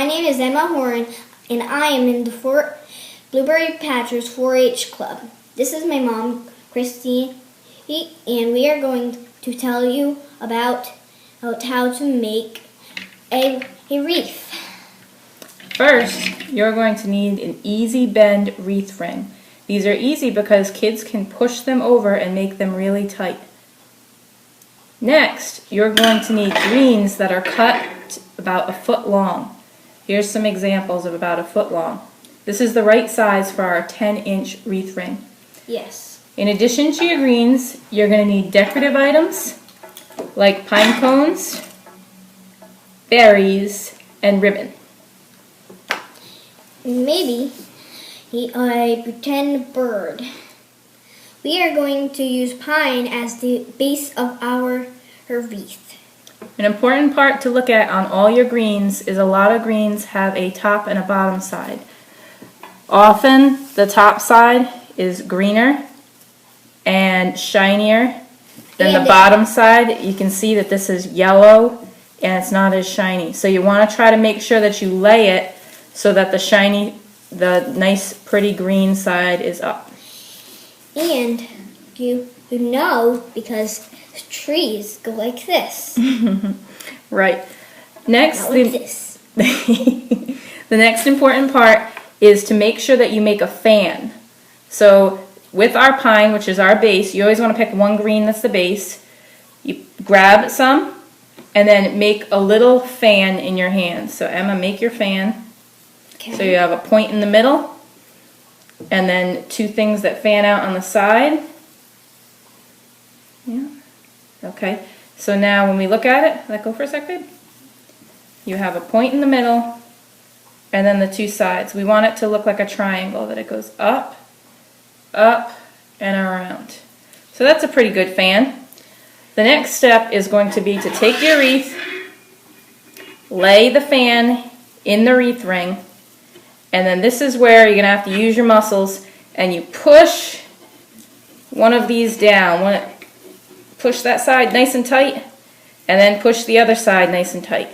my name is Emma Horan, and I am in the Blueberry Patchers 4-H Club. This is my mom, Christine, and we are going to tell you about how to make a wreath. First, you're going to need an easy bend wreath ring. These are easy because kids can push them over and make them really tight. Next, you're going to need greens that are cut about 1 foot long. Here's some examples of about 1 foot long. This is the right size for our 10-inch wreath ring. Yes. In addition to your greens, you're going to need decorative items like pine cones, berries, and ribbon. Maybe a pretend bird. We are going to use pine as the base of our wreath. An important part to look at on all your greens is a lot of greens have a top and a bottom side. Often the top side is greener and shinier than the bottom side. You can see that this is yellow and it's not as shiny. So you want to try to make sure that you lay it so that the nice pretty green side is up. And you know, because trees go like this. Right. Next, Not like this. the next important part is to make sure that you make a fan. So with our pine, which is our base, you always want to pick one green that's the base. You grab some and then make a little fan in your hand. So Emma, make your fan. Okay. So you have a point in the middle and then 2 things that fan out on the side. Yeah. Okay. So now when we look at it, let go for a second. You have a point in the middle and then the 2 sides. We want it to look like a triangle, that it goes up, up, and around. So that's a pretty good fan. The next step is going to be to take your wreath, lay the fan in the wreath ring, and then this is where you're going to have to use your muscles, and you push one of these down. Push that side nice and tight, and then push the other side nice and tight.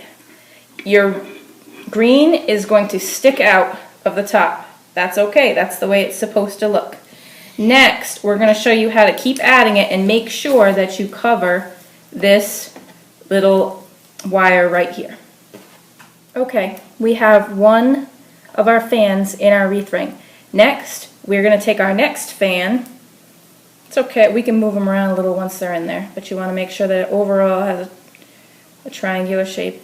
Your green is going to stick out of the top. That's okay. That's the way it's supposed to look. Next, we're going to show you how to keep adding it and make sure that you cover this little wire right here. Okay, we have one of our fans in our wreath ring. Next, we're going to take our next fan. It's okay, we can move them around a little once they're in there, but you want to make sure that it overall has a triangular shape.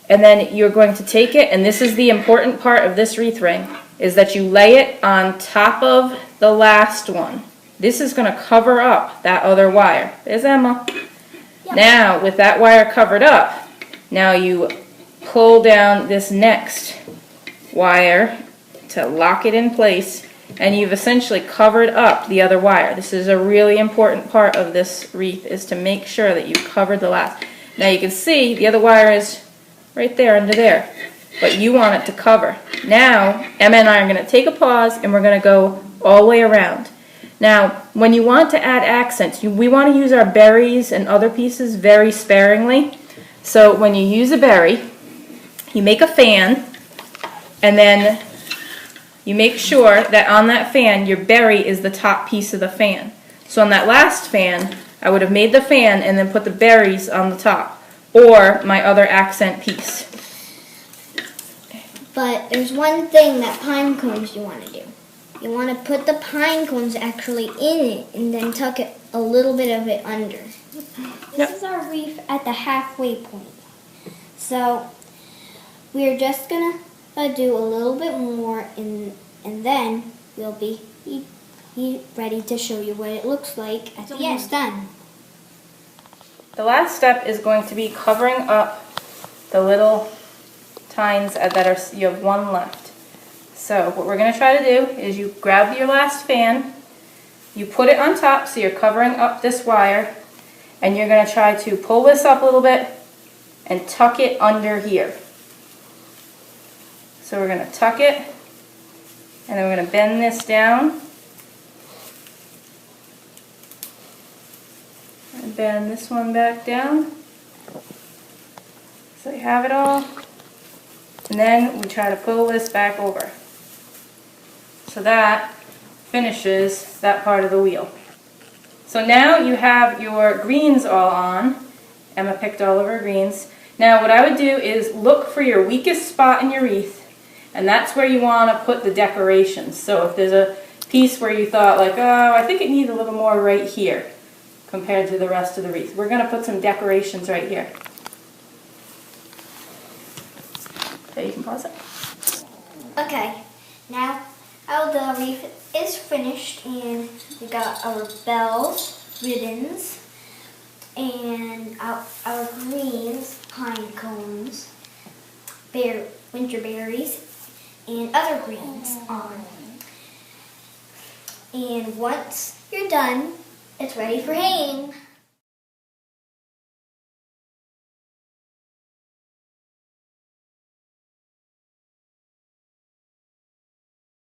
And then you're going to take it, and this is the important part of this wreath ring, is that you lay it on top of the last one. This is going to cover up that other wire. There's Emma. Yep. Now, with that wire covered up, now you pull down this next wire to lock it in place, and you've essentially covered up the other wire. This is a really important part of this wreath, is to make sure that you covered the last. Now you can see the other wire is right there under there, but you want it to cover. Now Emma and I are going to take a pause and we're going to go all the way around. Now when you want to add accents, we want to use our berries and other pieces very sparingly. So when you use a berry, you make a fan, and then you make sure that on that fan, your berry is the top piece of the fan. So on that last fan, I would have made the fan and then put the berries on the top, or my other accent piece. But there's one thing that pine cones you want to do. You want to put the pine cones actually in it and then tuck it a little bit of it under. This is our wreath at the halfway point. So we're just going to do a little bit more, and then we'll be ready to show you what it looks like at the end. It's done. The last step is going to be covering up the little tines that you have one left. So what we're going to try to do is you grab your last fan, you put it on top so you're covering up this wire, and you're going to try to pull this up a little bit and tuck it under here. So we're going to tuck it, and then we're going to bend this down, and bend this one back down. So you have it all. And And then we try to pull this back over. So that finishes that part of the wheel. So now you have your greens all on. Emma picked all of her greens. Now what I would do is look for your weakest spot in your wreath, and that's where you want to put the decorations. So if there's a piece where you thought like, oh, I think it needs a little more right here compared to the rest of the wreath, we're going to put some decorations right here. Okay, you can pause it. Okay, now the wreath is finished, and we got our bells, ribbons, and our greens, pine cones, winter berries, and other greens on. And once you're done, it's ready for hanging.